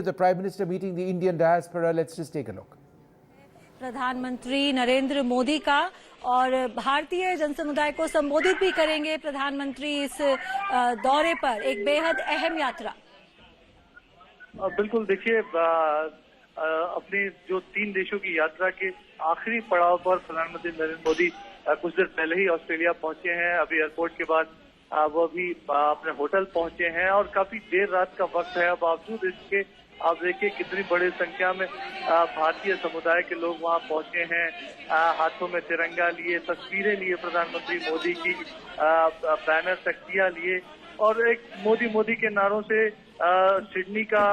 the Prime Minister meeting the Indian diaspora. Let's just take a look. प्रधानमंत्री नरेंद्र मोदी का और भारतीय जनसमुदाय को संबोधित भी करेंगे प्रधानमंत्री इस दौरे पर एक बेहद अहम यात्रा। बिल्कुल, देखिए अपनी जो 3 देशों की यात्रा के आखिरी पड़ाव पर प्रधानमंत्री नरेंद्र मोदी कुछ देर पहले ही ऑस्ट्रेलिया पहुंचे हैं। अभी एयरपोर्ट के बाद वो भी अपने होटल पहुंचे हैं और काफी देर रात का वक्त है। बावजूद इसके आप देखिए कितनी बड़ी संख्या में भारतीय समुदाय के लोग वहां पहुंचे हैं। हाथों में तिरंगा लिए, तस्वीरें लिए प्रधानमंत्री मोदी की, बैनर तख्तियां लिए और एक मोदी के नारों से सिडनी का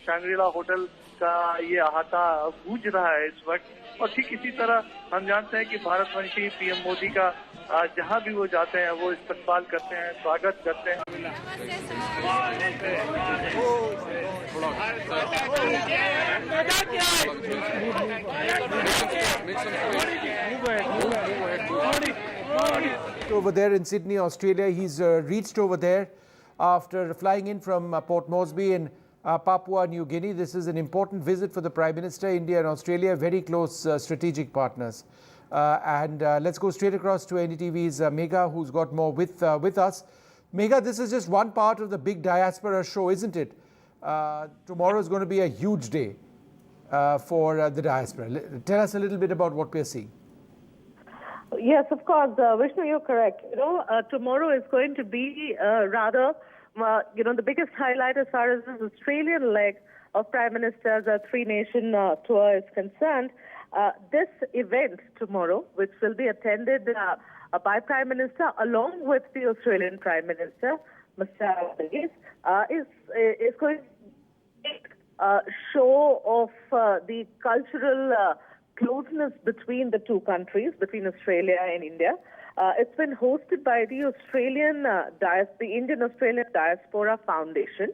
शांग्रीला होटल का ये अहाता गूंज रहा है इस वक्त। और ठीक इसी तरह हम जानते हैं कि भारतवंशी पीएम मोदी का जहां भी वो जाते हैं वो इस्तकबाल करते हैं, स्वागत करते हैं। Over there in Sydney, Australia, he's reached over there after flying in from Port Moresby in Papua New Guinea. This is an important visit for the Prime Minister. India and Australia, very close strategic partners. Let's go straight across to NDTV's Megha, who's got more with us. Megha, this is just one part of the big diaspora show, isn't it? Tomorrow is going to be a huge day for the diaspora. Tell us a little bit about what we're seeing. Yes, of course, Vishnu, you're correct. Tomorrow is going to be the biggest highlight as far as this Australian leg of Prime Minister's three-nation tour is concerned. This event tomorrow, which will be attended by Prime Minister along with the Australian Prime Minister, Mr. Albanese, is going to make a show of the cultural closeness between the two countries, between Australia and India. It's been hosted by the Indian-Australian Diaspora Foundation.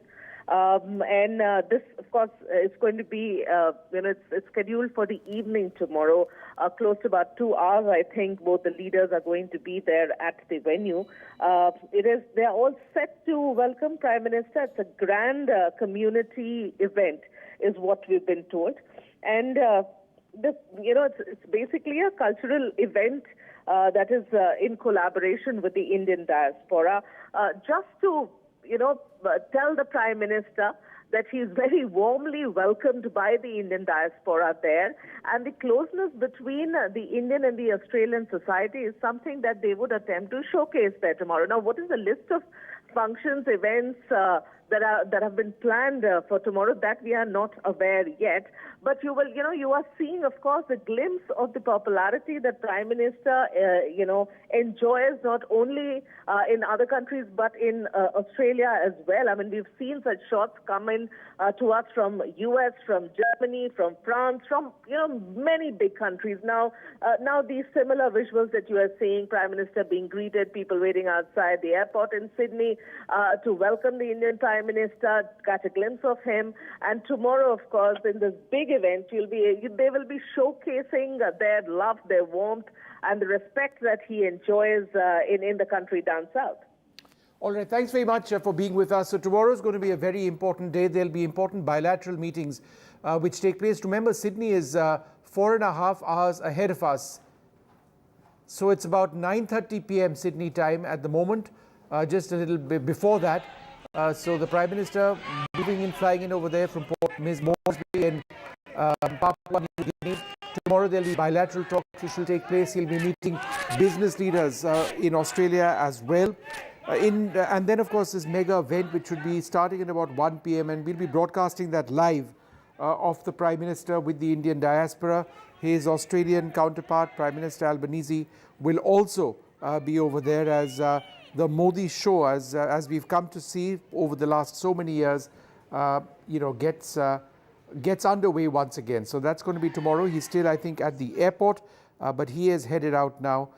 This, of course, is going to be, it's scheduled for the evening tomorrow, close to about 2 hours. I think both the leaders are going to be there at the venue. They're all set to welcome Prime Minister. It's a grand community event, is what we've been told. And it's basically a cultural event that is in collaboration with the Indian diaspora, just to tell the Prime Minister that he is very warmly welcomed by the Indian diaspora there. And the closeness between the Indian and the Australian society is something that they would attempt to showcase there tomorrow. Now, what is the list of functions, events that have been planned for tomorrow? That we are not aware yet. But you are seeing, of course, a glimpse of the popularity that Prime Minister, enjoys not only in other countries but in Australia as well. I mean, we've seen such shots come in to us from US, from Germany, from France, from many big countries. Now these similar visuals that you are seeing, Prime Minister being greeted, people waiting outside the airport in Sydney to welcome the Indian Prime Minister, catch a glimpse of him. And tomorrow, of course, in this big event, they will be showcasing their love, their warmth, and the respect that he enjoys in the country down south. All right, thanks very much for being with us. So tomorrow is going to be a very important day. There'll be important bilateral meetings which take place. Remember, Sydney is 4.5 hours ahead of us. So it's about 9:30 p.m. Sydney time at the moment, just a little bit before that. So the Prime Minister flying in over there from Port Moresby and Papua New Guinea. Tomorrow there'll be bilateral talks which will take place. He'll be meeting business leaders in Australia as well. And then, of course, this mega event which should be starting at about 1 p.m. and we'll be broadcasting that live of the Prime Minister with the Indian diaspora. His Australian counterpart, Prime Minister Albanese, will also be over there as the Modi show, as we've come to see over the last so many years, gets underway once again. So that's going to be tomorrow. He's still, I think, at the airport, but he is headed out now.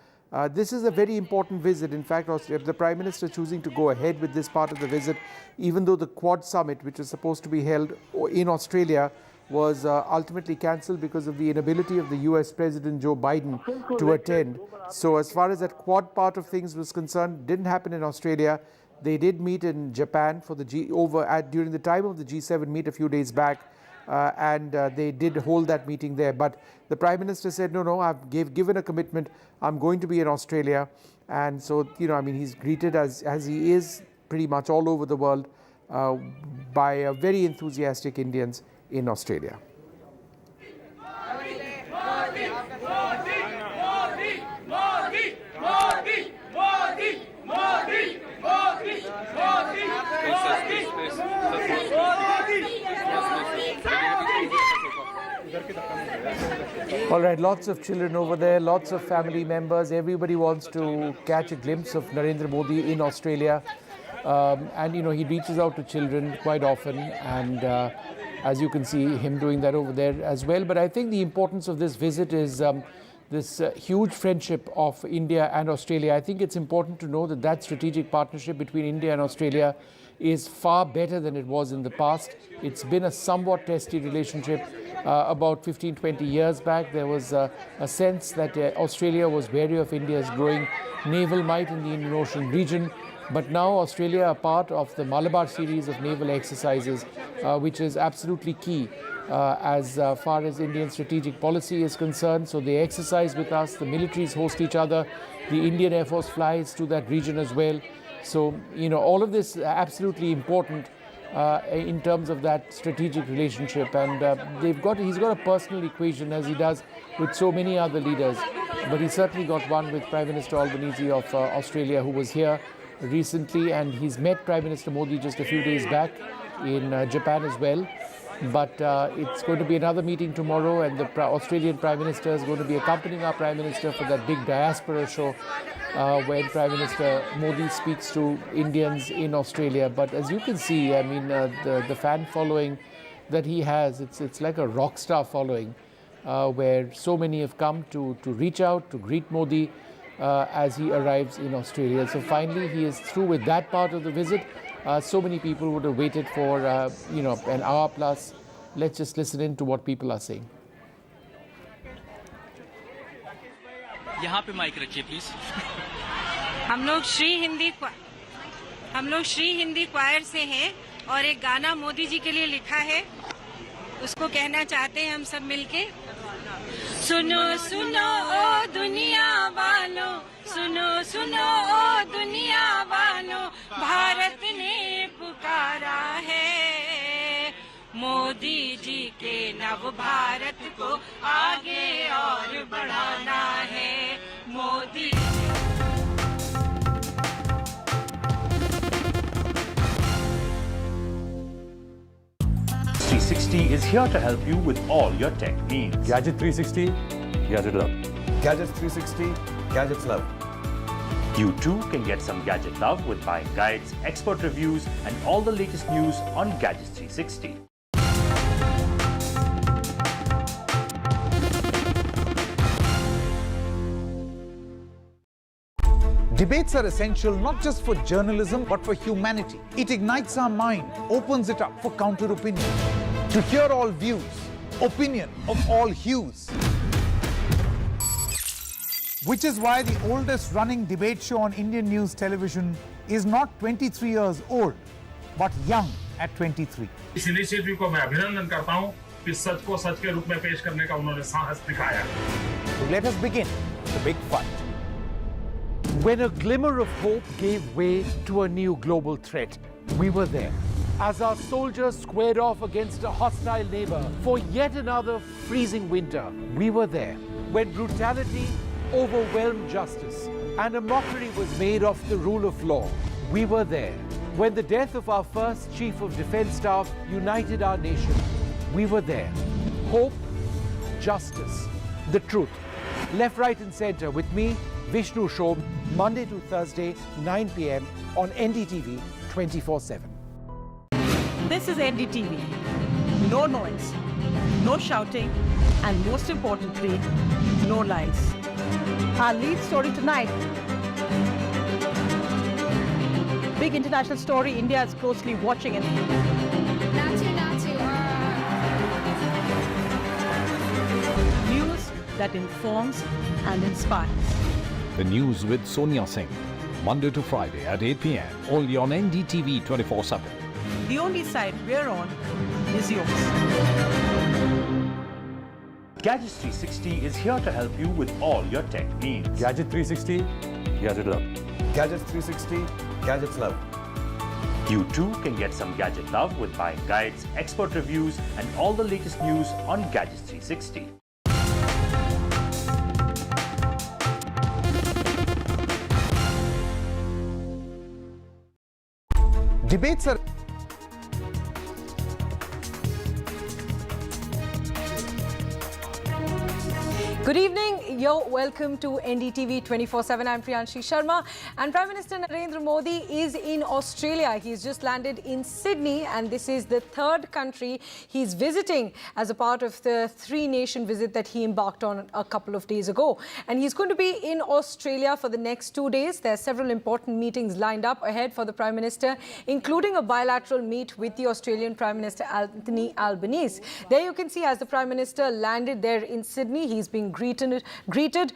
This is a very important visit. In fact, the Prime Minister choosing to go ahead with this part of the visit, even though the Quad Summit, which is supposed to be held in Australia, was ultimately cancelled because of the inability of the US President Joe Biden to attend. So as far as that Quad part of things was concerned, didn't happen in Australia. They did meet in Japan for the during the time of the G7 meet a few days back, and they did hold that meeting there. But the Prime Minister said, no, I've given a commitment. I'm going to be in Australia. And so, he's greeted as he is pretty much all over the world by very enthusiastic Indians in Australia. All right, lots of children over there, lots of family members. Everybody wants to catch a glimpse of Narendra Modi in Australia. And, he reaches out to children quite often. And as you can see, him doing that over there as well. But I think the importance of this visit is this huge friendship of India and Australia. I think it's important to know that strategic partnership between India and Australia is far better than it was in the past. It's been a somewhat testy relationship. About 15-20 years back, there was a sense that Australia was wary of India's growing naval might in the Indian Ocean region. But now Australia are part of the Malabar series of naval exercises, which is absolutely key as far as Indian strategic policy is concerned. So they exercise with us, the militaries host each other, the Indian Air Force flies to that region as well. So, all of this absolutely important in terms of that strategic relationship. And he's got a personal equation, as he does with so many other leaders. But he certainly got one with Prime Minister Albanese of Australia, who was here recently, and he's met Prime Minister Modi just a few days back in Japan as well. But it's going to be another meeting tomorrow, and the Australian Prime Minister is going to be accompanying our Prime Minister for that big diaspora show when Prime Minister Modi speaks to Indians in Australia. But as you can see, the fan following that he has, it's like a rock star following, where so many have come to reach out, to greet Modi as he arrives in Australia. So finally, he is through with that part of the visit. So many people would have waited for, an hour plus. Let's just listen in to what people are saying. यहाँ पे mic रखिए please. हम लोग श्री हिंदी क्वायर से हैं और एक गाना मोदी जी के लिए लिखा है, उसको कहना चाहते हैं हम सब मिलके। सुनो सुनो ओ दुनिया वालों, सुनो सुनो ओ दुनिया वालों, भारत ने पुकारा है मोदी जी के नव भारत को आगे और बढ़ाना है Modi. 360 is here to help you with all your tech needs. Gadget 360, Gadget Love. Gadgets 360, Gadgets Love. You too can get some gadget love with buying guides, expert reviews, and all the latest news on Gadgets 360. Debates are essential not just for journalism but for humanity. It ignites our mind, opens it up for counter-opinion. To hear all views, opinion of all hues. Which is why the oldest running debate show on Indian news television is not 23 years old, but young at 23. इस initiative को मैं अभिनंदन करता हूं कि सच को सच के रूप में पेश करने का उन्होंने साहस दिखाया। Let us begin the big fight. When a glimmer of hope gave way to a new global threat, we were there. As our soldiers squared off against a hostile neighbor for yet another freezing winter, we were there. When brutality overwhelmed justice and a mockery was made of the rule of law, we were there. When the death of our first Chief of Defence Staff united our nation, we were there. Hope, justice, the truth. Left, right and centre with me, Vishnu Shom, Monday to Thursday, 9 p.m. on NDTV 24/7. This is NDTV. No noise, no shouting, and most importantly, no lies. Our lead story tonight. Big international story India is closely watching it. News that informs and inspires. The news with Sonia Singh. Monday to Friday at 8 p.m. only on NDTV 24/7. The only side we're on is yours. Gadgets 360 is here to help you with all your tech needs. Gadget 360, Gadget Love. Gadgets 360, Gadgets Love. You too can get some gadget love with buying guides, expert reviews, and all the latest news on Gadgets 360. Debates are Good evening. You're welcome to NDTV 24/7. I'm Priyanshi Sharma. And Prime Minister Narendra Modi is in Australia. He's just landed in Sydney, and this is the third country he's visiting as a part of the three-nation visit that he embarked on a couple of days ago. And he's going to be in Australia for the next 2 days. There are several important meetings lined up ahead for the Prime Minister, including a bilateral meet with the Australian Prime Minister Anthony Albanese. There you can see as the Prime Minister landed there in Sydney, he's being greeted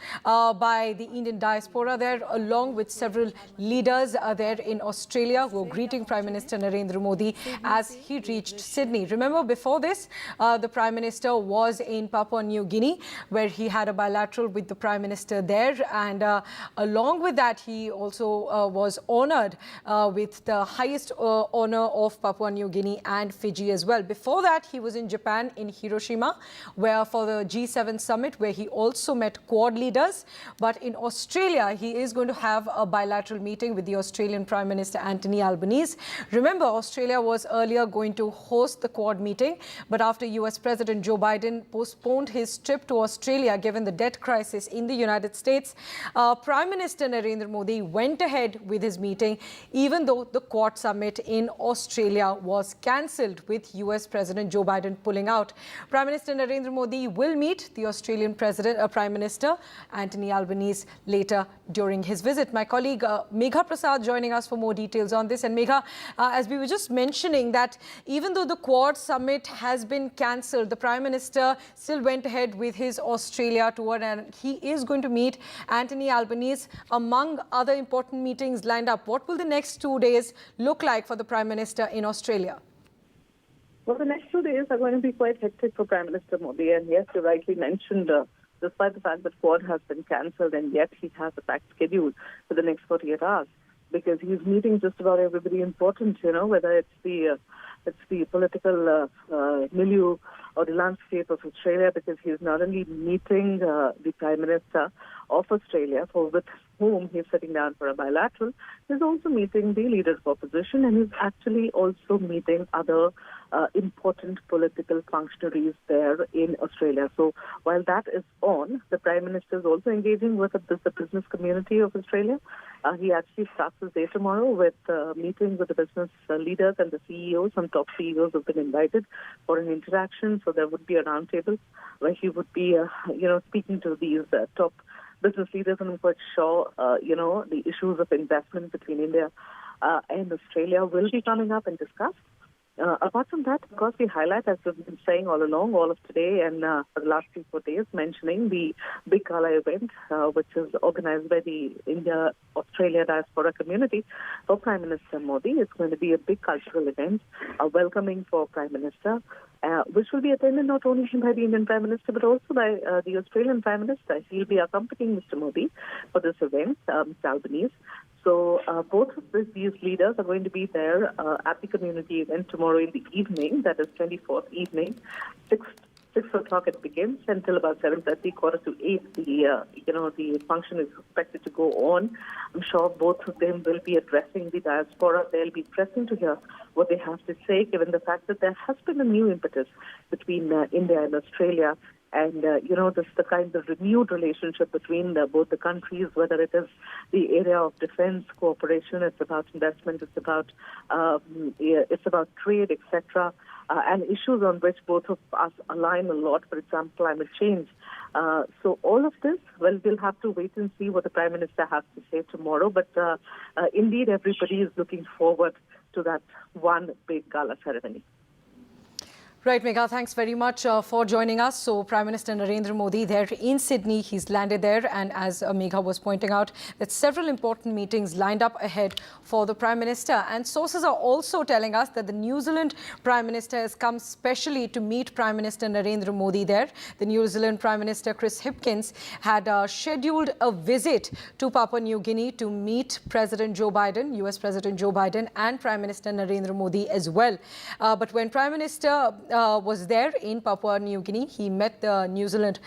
by the Indian diaspora there, along with several leaders there in Australia who are greeting Prime Minister Narendra Modi as he reached Sydney. Remember, before this, the Prime Minister was in Papua New Guinea, where he had a bilateral with the Prime Minister there, and along with that, he also was honoured with the highest honour of Papua New Guinea and Fiji as well. Before that, he was in Japan, in Hiroshima, where for the G7 summit, where he also met Quad leaders. But in Australia, he is going to have a bilateral meeting with the Australian Prime Minister Anthony Albanese. Remember, Australia was earlier going to host the Quad meeting, but after US President Joe Biden postponed his trip to Australia given the debt crisis in the United States, Prime Minister Narendra Modi went ahead with his meeting, even though the Quad summit in Australia was cancelled with US President Joe Biden pulling out. Prime Minister Narendra Modi will meet the Australian Prime Minister Anthony Albanese later during his visit. My colleague Megha Prasad joining us for more details on this. And Megha, as we were just mentioning, that even though the Quad summit has been cancelled, the Prime Minister still went ahead with his Australia tour, and he is going to meet Anthony Albanese among other important meetings lined up. What will the next 2 days look like for the Prime Minister in Australia? Well, the next 2 days are going to be quite hectic for Prime Minister Modi. And yes, you rightly mentioned, despite the fact that Quad has been cancelled, and yet he has a packed schedule for the next 48 hours, because he's meeting just about everybody important, whether it's the political milieu or the landscape of Australia, because he's not only meeting the Prime Minister of Australia, with whom he's sitting down for a bilateral, he's also meeting the leader of opposition, and he's actually also meeting other important political functionaries there in Australia. So while that is on, the Prime Minister is also engaging with the business community of Australia. He actually starts his day tomorrow with meetings with the business leaders and the CEOs. Some top CEOs have been invited for an interaction. So there would be a roundtable where he would be, speaking to these top business leaders, and I'm quite sure, the issues of investment between India and Australia will be coming up and discussed. Apart from that, of course, we highlight, as we've been saying all along, all of today and for the last 3-4 days, mentioning the Big Gala event, which is organized by the India-Australia diaspora community for Prime Minister Modi. It's going to be a big cultural event, welcoming for Prime Minister, which will be attended not only by the Indian Prime Minister, but also by the Australian Prime Minister. He'll be accompanying Mr. Modi for this event, Mr. Albanese. So both of these leaders are going to be there at the community event tomorrow in the evening, that is 24th evening, 6 o'clock it begins until about 7:30, 7:45. The function is expected to go on. I'm sure both of them will be addressing the diaspora. They'll be pressing to hear what they have to say, given the fact that there has been a new impetus between India and Australia. And, this the kind of renewed relationship between both the countries, whether it is the area of defense cooperation, it's about investment, it's about trade, etc., and issues on which both of us align a lot, for example, climate change. So all of this, well, we'll have to wait and see what the Prime Minister has to say tomorrow. But indeed, everybody is looking forward to that one big gala ceremony. Right, Megha, thanks very much for joining us. So, Prime Minister Narendra Modi there in Sydney, he's landed there, and as Megha was pointing out, that several important meetings lined up ahead for the Prime Minister. And sources are also telling us that the New Zealand Prime Minister has come specially to meet Prime Minister Narendra Modi there. The New Zealand Prime Minister Chris Hipkins had scheduled a visit to Papua New Guinea to meet President Joe Biden, US President Joe Biden, and Prime Minister Narendra Modi as well. But when Prime Minister was there in Papua New Guinea, he met the New Zealand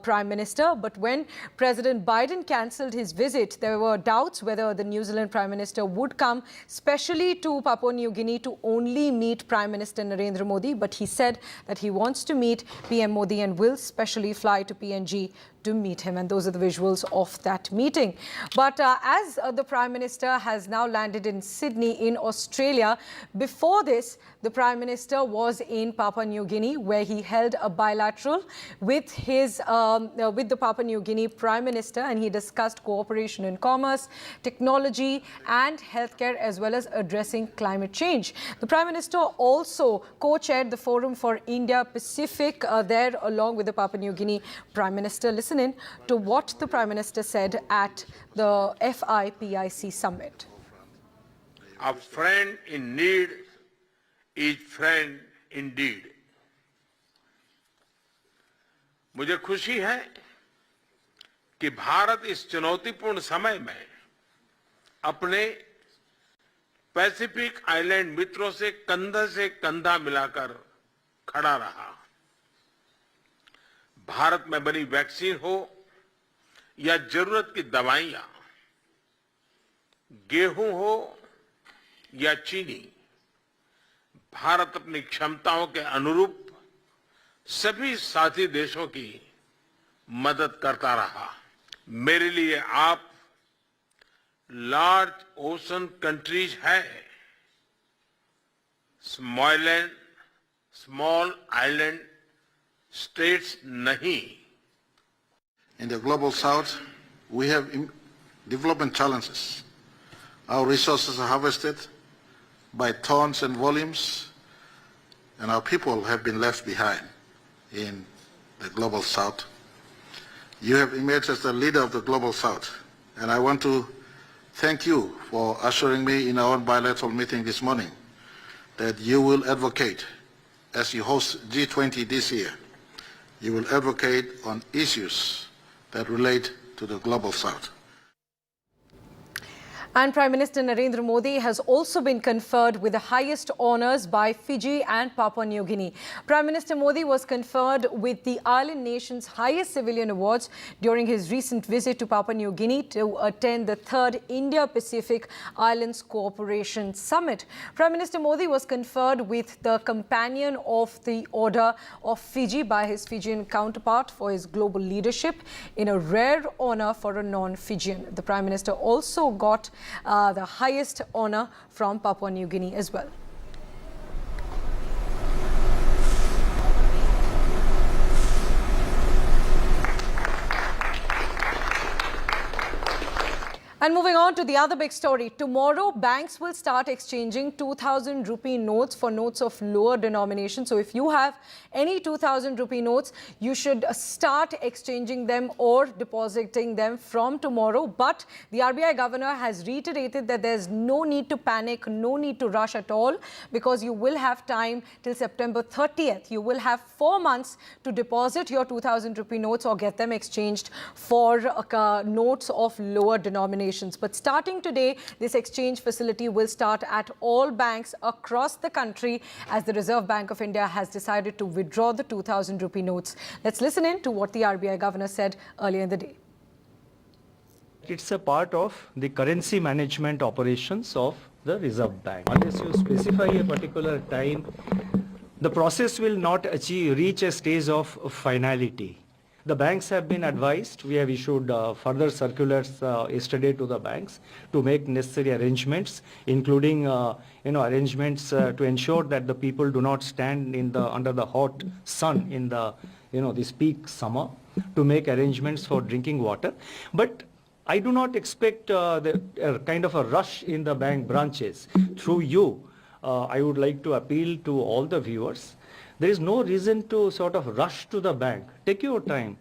Prime Minister. But when President Biden cancelled his visit, there were doubts whether the New Zealand Prime Minister would come specially to Papua New Guinea to only meet Prime Minister Narendra Modi. But he said that he wants to meet PM Modi and will specially fly to PNG to meet him. And those are the visuals of that meeting. But as the Prime Minister has now landed in Sydney in Australia, before this, the Prime Minister was in Papua New Guinea, where he held a bilateral with the Papua New Guinea Prime Minister, and he discussed cooperation in commerce, technology and healthcare, as well as addressing climate change. The Prime Minister also co-chaired the Forum for India-Pacific there along with the Papua New Guinea Prime Minister. Listen in to what the Prime Minister said at the FIPIC summit. A friend in need is friend indeed. मुझे खुशी है कि भारत इस चुनौतीपूर्ण समय में अपने Pacific island मित्रों से कंधा मिलाकर खड़ा रहा। भारत में बनी वैक्सीन हो या जरूरत की दवाइयां, गेहूं हो या चीनी, भारत अपनी क्षमताओं के अनुरूप सभी साथी देशों की मदद करता रहा। मेरे लिए आप लार्ज ओशन कंट्रीज है, small island states nahi. In the global south, we have development challenges. Our resources are harvested by tons and volumes, and our people have been left behind in the global south. You have emerged as the leader of the global south, and I want to thank you for assuring me in our bilateral meeting this morning that you will advocate, as you host G20 this year, you will advocate on issues that relate to the global south. And Prime Minister Narendra Modi has also been conferred with the highest honours by Fiji and Papua New Guinea. Prime Minister Modi was conferred with the island nation's highest civilian awards during his recent visit to Papua New Guinea to attend the 3rd India-Pacific Islands Cooperation Summit. Prime Minister Modi was conferred with the Companion of the Order of Fiji by his Fijian counterpart for his global leadership, in a rare honour for a non-Fijian. The Prime Minister also got the highest honour from Papua New Guinea as well. And moving on to the other big story. Tomorrow, banks will start exchanging 2,000 rupee notes for notes of lower denomination. So if you have any 2,000 rupee notes, you should start exchanging them or depositing them from tomorrow. But the RBI governor has reiterated that there's no need to panic, no need to rush at all, because you will have time till September 30th. You will have 4 months to deposit your 2,000 rupee notes or get them exchanged for notes of lower denomination. But starting today, this exchange facility will start at all banks across the country, as the Reserve Bank of India has decided to withdraw the 2,000 rupee notes. Let's listen in to what the RBI governor said earlier in the day. It's a part of the currency management operations of the Reserve Bank. Unless you specify a particular time, the process will not reach a stage of finality. The banks have been advised. We have issued further circulars yesterday to the banks to make necessary arrangements, including arrangements to ensure that the people do not stand under the hot sun in this peak summer, to make arrangements for drinking water. But I do not expect kind of a rush in the bank branches. Through you, I would like to appeal to all the viewers There is no reason to sort of rush to the bank. Take your time.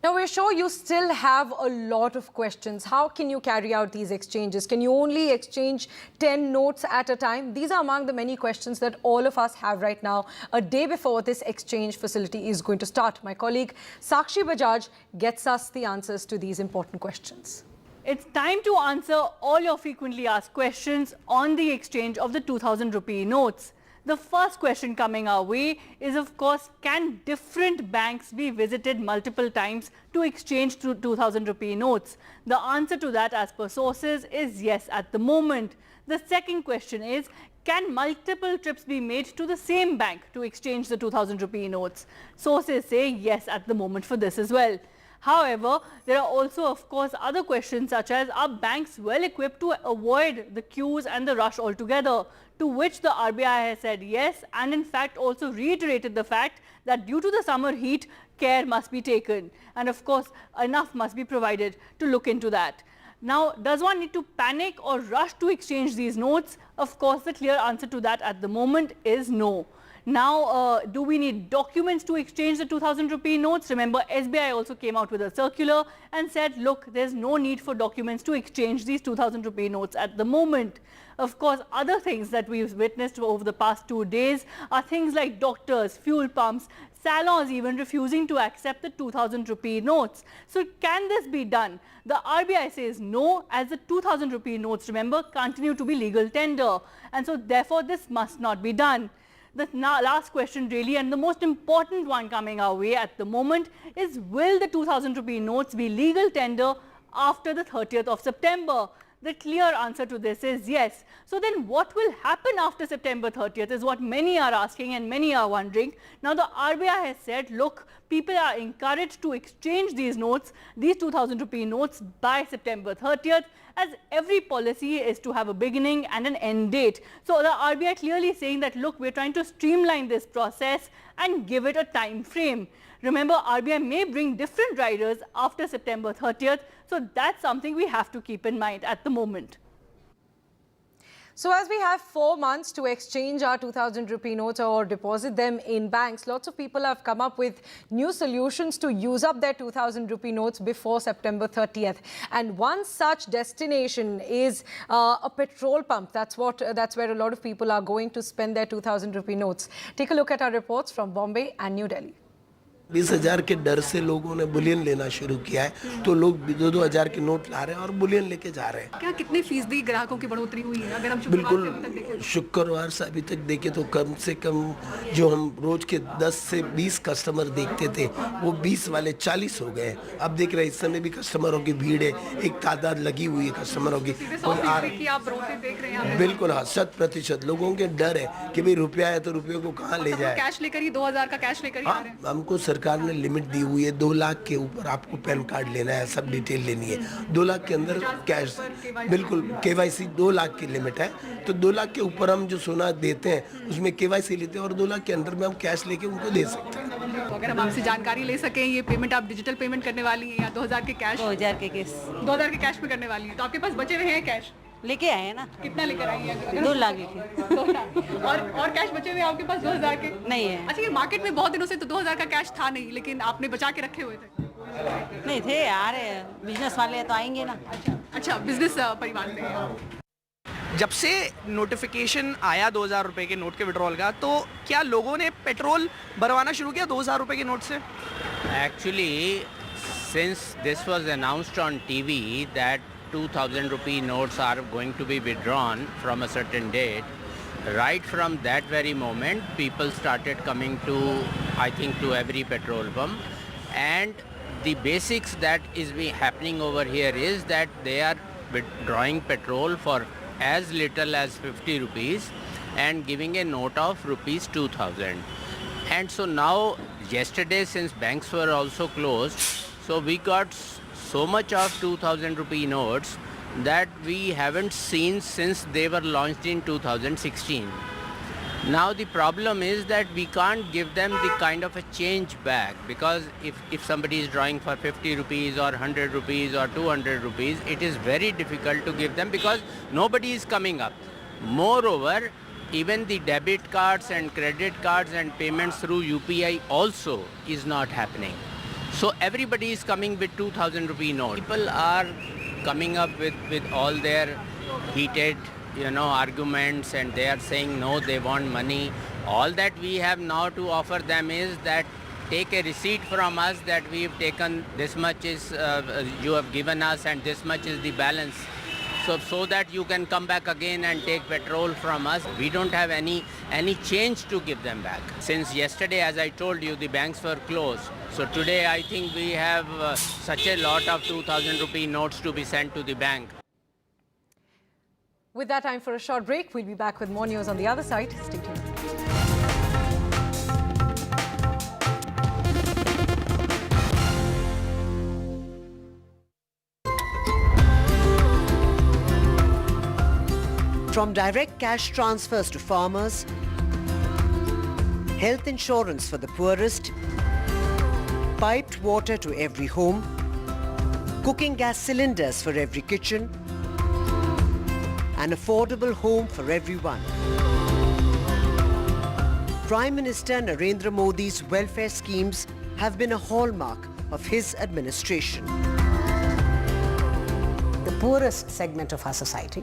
Now, we're sure you still have a lot of questions. How can you carry out these exchanges? Can you only exchange 10 notes at a time? These are among the many questions that all of us have right now, a day before this exchange facility is going to start. My colleague Sakshi Bajaj gets us the answers to these important questions. It's time to answer all your frequently asked questions on the exchange of the 2000 rupee notes. The first question coming our way is, of course, can different banks be visited multiple times to exchange 2000 rupee notes? The answer to that, as per sources, is yes at the moment. The second question is, can multiple trips be made to the same bank to exchange the 2000 rupee notes? Sources say yes at the moment for this as well. However, there are also, of course, other questions such as, are banks well equipped to avoid the queues and the rush altogether? To which the RBI has said yes, and in fact also reiterated the fact that due to the summer heat, care must be taken. And of course, enough must be provided to look into that. Now, does one need to panic or rush to exchange these notes? Of course, the clear answer to that at the moment is no. Now, do we need documents to exchange the 2000 rupee notes? Remember, SBI also came out with a circular and said, look, there's no need for documents to exchange these 2000 rupee notes at the moment. Of course, other things that we've witnessed over the past 2 days are things like doctors, fuel pumps, salons even refusing to accept the 2000 rupee notes. So can this be done? The RBI says no, as the 2000 rupee notes, remember, continue to be legal tender. And so therefore, this must not be done. The last question really, and the most important one coming our way at the moment, is will the 2000 rupee notes be legal tender after the 30th of September? The clear answer to this is yes. So then what will happen after September 30th is what many are asking and many are wondering. Now the RBI has said, look, people are encouraged to exchange these notes, these 2000 rupee notes, by September 30th, as every policy is to have a beginning and an end date. So the RBI clearly saying that, look, we're trying to streamline this process and give it a time frame. Remember, RBI may bring different riders after September 30th, so that's something we have to keep in mind at the moment. So as we have 4 months to exchange our 2000 rupee notes or deposit them in banks, lots of people have come up with new solutions to use up their 2000 rupee notes before September 30th. And one such destination is a petrol pump. That's where a lot of people are going to spend their 2000 rupee notes. Take a look at our reports from Bombay and New Delhi. 20,000 के डर से लोगों ने Boolean लेना शुरू किया है, तो लोग 2-2 के नोट ला रहे हैं और बुलियन लेके जा रहे हैं। क्या कितने फीसदी ग्राहकों की बढ़ोतरी हुई है अगर हम बिल्कुल शुक्रवार से अभी तक देखें तो कम से कम जो हम रोज के 10 से 20 कस्टमर देखते थे वो 20 वाले 40 हो गए। अब देख रहे हैं इस समय भी कस्टमरों की भीड़ है, एक तादाद लगी हुई है कस्टमरों की। बिल्कुल हाँ, 100% लोगों के डर है कि भाई रुपया है तो रुपये को कहाँ ले जाए। कैश लेकर ही 2000 का कैश लेकर ही आ रहे हैं। हमको सरकार ने लिमिट दी हुई है 2 लाख के ऊपर आपको पैन कार्ड लेना है, सब डिटेल लेनी है। 2 लाख के अंदर कैश, बिल्कुल केवाईसी 2 लाख की लिमिट है, तो 2 लाख के ऊपर हम जो सोना देते हैं उसमें केवाईसी लेते हैं और 2 लाख के अंदर में हम कैश लेके उनको दे सकते हैं। अगर हम आपसे जानकारी ले सकें, ये पेमेंट आप डिजिटल पेमेंट करने वाली हैं या 2000 के कैश? 2000 के कैश। 2000 के कैश में करने वाली हैं, तो आपके पास बचे हुए हैं कैश? लेके आए हैं ना। कितना लेकर आई है? 2 लाख लेके। 2 लाख। और कैश बचे हुए आपके पास 2000 के? नहीं है। अच्छा, ये मार्केट में बहुत दिनों से तो 2000 का कैश था नहीं, लेकिन आपने बचा के रखे हुए थे? नहीं थे यार, बिजनेस वाले तो आएंगे ना। अच्छा, बिजनेस परिवार से हैं। जब से नोटिफिकेशन आया 2000 रुपए के नोट के विड्रॉल का, तो क्या लोगों ने पेट्रोल भरवाना शुरू किया 2000 रुपए के नोट से? Actually, since this was announced on TV that 2000 rupee notes are going to be withdrawn from a certain date, right from that very moment people started coming to, I think, to every petrol pump, and the basics that is happening over here is that they are withdrawing petrol for as little as 50 rupees and giving a note of rupees 2000. And so now, yesterday, since banks were also closed, so we got so much of 2000 rupee notes that we haven't seen since they were launched in 2016. Now the problem is that we can't give them the kind of a change back, because if somebody is drawing for 50 rupees or 100 rupees or 200 rupees, it is very difficult to give them because nobody is coming up. Moreover, even the debit cards and credit cards and payments through UPI also is not happening. So everybody is coming with 2,000 rupee note. People are coming up with all their heated, arguments, and they are saying no, they want money. All that we have now to offer them is that take a receipt from us that we've taken this much is you have given us and this much is the balance. So that you can come back again and take petrol from us. We don't have any change to give them back. Since yesterday, as I told you, the banks were closed. So today I think we have such a lot of 2,000 rupee notes to be sent to the bank. With that, time for a short break. We'll be back with more news on the other side. Stay tuned. From direct cash transfers to farmers, health insurance for the poorest, piped water to every home, cooking gas cylinders for every kitchen, an affordable home for everyone. Prime Minister Narendra Modi's welfare schemes have been a hallmark of his administration. The poorest segment of our society,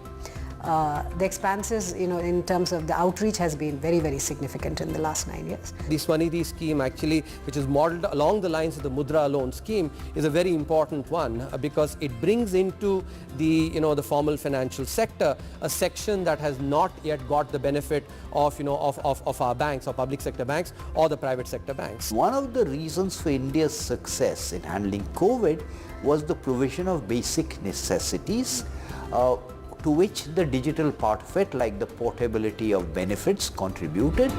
the expanses, in terms of the outreach has been very, very significant in the last 9 years. The Swanidhi scheme actually, which is modeled along the lines of the Mudra loan scheme, is a very important one because it brings into the, the formal financial sector a section that has not yet got the benefit of, of our banks, or public sector banks, or the private sector banks. One of the reasons for India's success in handling COVID was the provision of basic necessities, to which the digital part of it, like the portability of benefits, contributed.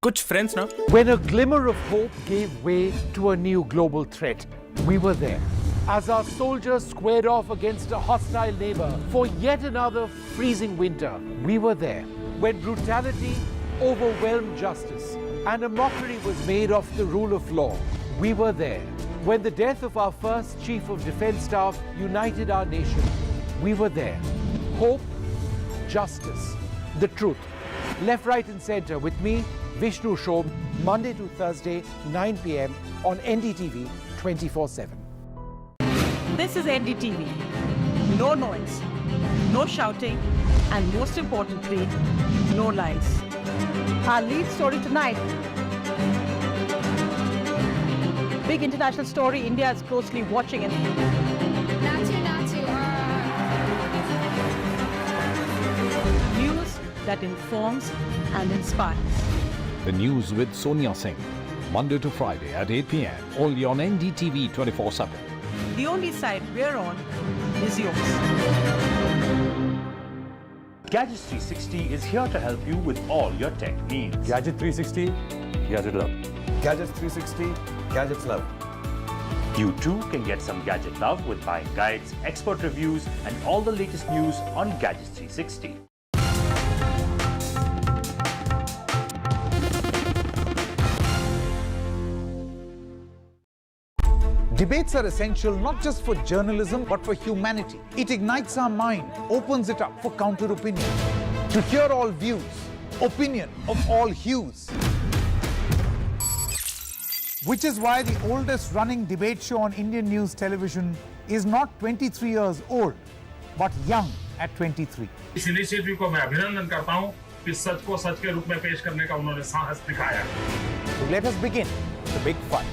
Kuch friends na? When a glimmer of hope gave way to a new global threat, we were there. As our soldiers squared off against a hostile neighbor for yet another freezing winter, we were there. When brutality overwhelmed justice and a mockery was made of the rule of law, we were there. When the death of our first Chief of Defence Staff united our nation, we were there. Hope, justice, the truth. Left, right and centre with me, Vishnu Shobh, Monday to Thursday, 9 p.m. on NDTV 24/7. This is NDTV. No noise, no shouting, and most importantly, no lies. Our lead story tonight. Big international story, India is closely watching it. News that informs and inspires. The news with Sonia Singh, Monday to Friday at 8 p.m. only on NDTV 24/7. The only side we're on is yours. Gadgets 360 is here to help you with all your tech needs. Gadget 360, Gadget Love. Gadgets 360, Gadgets Love. You too can get some gadget love with buying guides, expert reviews, and all the latest news on Gadgets 360. Debates are essential not just for journalism but for humanity. It ignites our mind, opens it up for counter-opinion. To hear all views, opinion of all hues. Which is why the oldest running debate show on Indian news television is not 23 years old, but young at 23. इस initiative को मैं अभिनंदन करता हूं कि सच को सच के रूप में पेश करने का उन्होंने साहस दिखाया. Let us begin the big fight.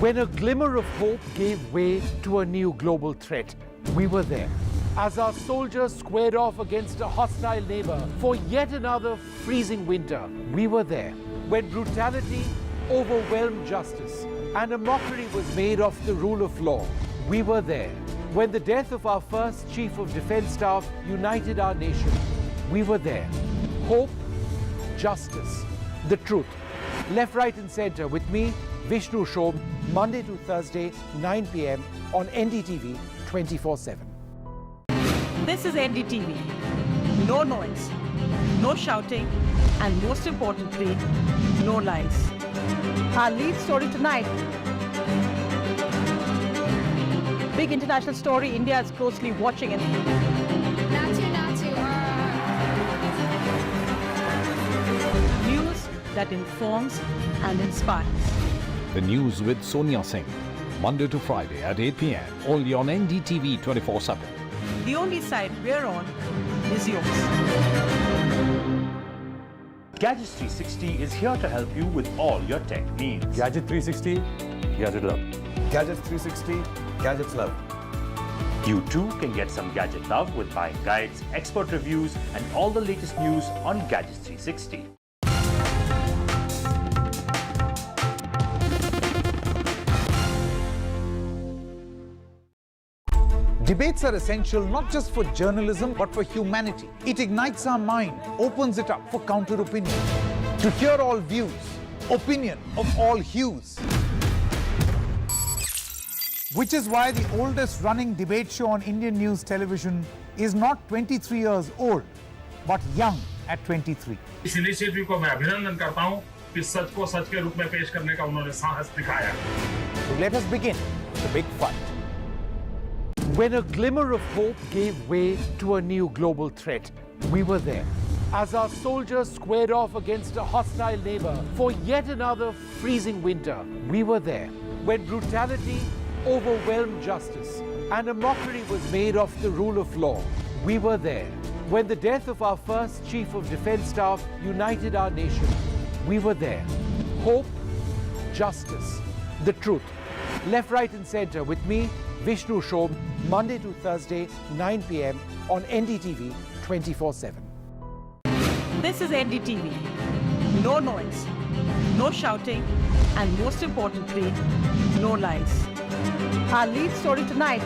When a glimmer of hope gave way to a new global threat, we were there. As our soldiers squared off against a hostile neighbor for yet another freezing winter, we were there. When brutality overwhelmed justice and a mockery was made of the rule of law, we were there. When the death of our first Chief of Defence Staff united our nation, we were there. Hope, justice, the truth. Left, right and centre with me, Vishnu Shobh, Monday to Thursday, 9 p.m. on NDTV 24/7. This is NDTV. No noise, no shouting, and most importantly, no lies. Our lead story tonight. Big international story India is closely watching. And news that informs and inspires. The news with Sonia Singh. Monday to Friday at 8 p.m. only on NDTV 24/7. The only side we're on is yours. Gadgets 360 is here to help you with all your tech needs. Gadget 360, Gadget Love. Gadgets 360, Gadgets Love. You too can get some gadget love with buying guides, expert reviews, and all the latest news on Gadgets 360. Debates are essential not just for journalism but for humanity. It ignites our mind, opens it up for counter-opinion. To hear all views, opinion of all hues. Which is why the oldest running debate show on Indian news television is not 23 years old, but young at 23. इस initiative को मैं अभिनंदन करता हूं कि सच को सच के रूप में पेश करने का उन्होंने साहस दिखाया। So let us begin the big fight. When a glimmer of hope gave way to a new global threat, we were there. As our soldiers squared off against a hostile neighbor for yet another freezing winter, we were there. When brutality overwhelmed justice and a mockery was made of the rule of law, we were there. When the death of our first Chief of Defence Staff united our nation, we were there. Hope, justice, the truth. Left, right and centre with me, Vishnu Shom, Monday to Thursday, 9 p.m. on NDTV 24/7. This is NDTV. No noise, no shouting, and most importantly, no lies. Our lead story tonight.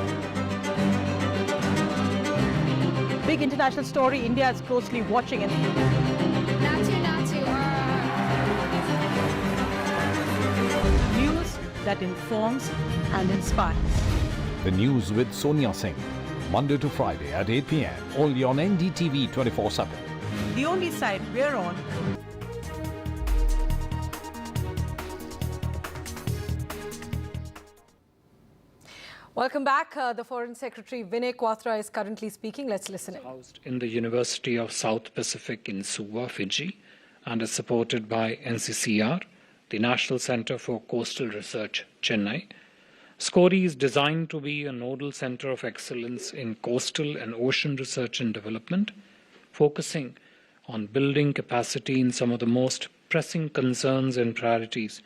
Big international story India is closely watching. And news that informs and inspires. The news with Sonia Singh. Monday to Friday at 8 p.m. only on NDTV 24/7. The only side we're on. Welcome back. The Foreign Secretary Vinay Quatra is currently speaking. Let's listen in. Housed in the University of South Pacific in Suva, Fiji, and is supported by NCCR, the National Centre for Coastal Research, Chennai. SCORI is designed to be a nodal centre of excellence in coastal and ocean research and development, focusing on building capacity in some of the most pressing concerns and priorities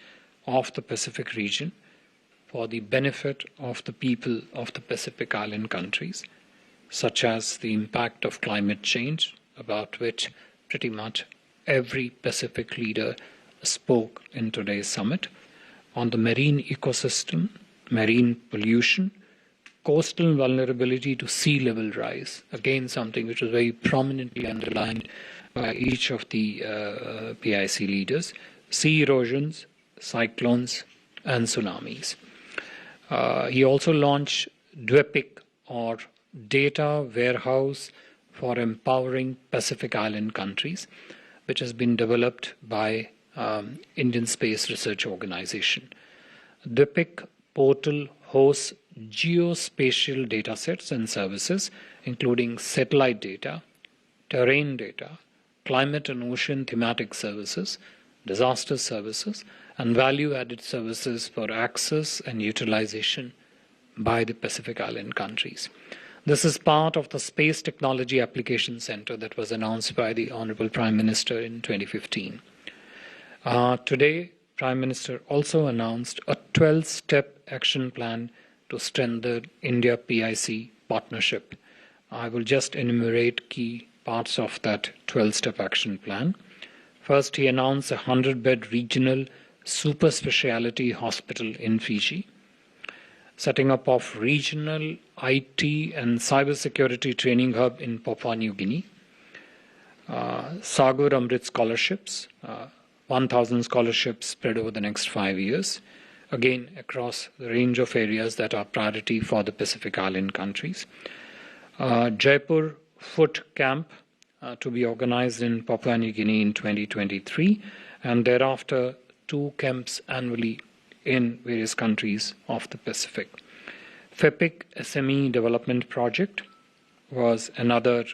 of the Pacific region for the benefit of the people of the Pacific Island countries, such as the impact of climate change, about which pretty much every Pacific leader spoke in today's summit, on the marine ecosystem, marine pollution, coastal vulnerability to sea level rise, again something which was very prominently underlined by each of the PIC leaders, sea erosions, cyclones, and tsunamis. He also launched DWEPIC, or Data Warehouse for Empowering Pacific Island Countries, which has been developed by Indian Space Research Organization. DWEPIC portal hosts geospatial datasets and services, including satellite data, terrain data, climate and ocean thematic services, disaster services, and value-added services for access and utilization by the Pacific Island countries. This is part of the Space Technology Application Center that was announced by the Honorable Prime Minister in 2015. Today, Prime Minister also announced a 12-step action plan to strengthen India-PIC partnership. I will just enumerate key parts of that 12-step action plan. First, he announced a 100-bed regional super speciality hospital in Fiji, setting up of regional IT and cybersecurity training hub in Papua New Guinea, Sagar Amrit scholarships, 1,000 scholarships spread over the next 5 years, again across the range of areas that are priority for the Pacific Island countries. Jaipur Foot Camp to be organized in Papua New Guinea in 2023, and thereafter 2 camps annually in various countries of the Pacific. FEPIC SME development project was another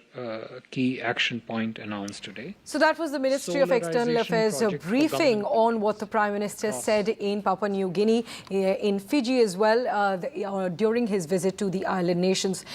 key action point announced today. So that was the Ministry of External Affairs briefing on what the Prime Minister said in Papua New Guinea, in Fiji as well, during his visit to the island nations.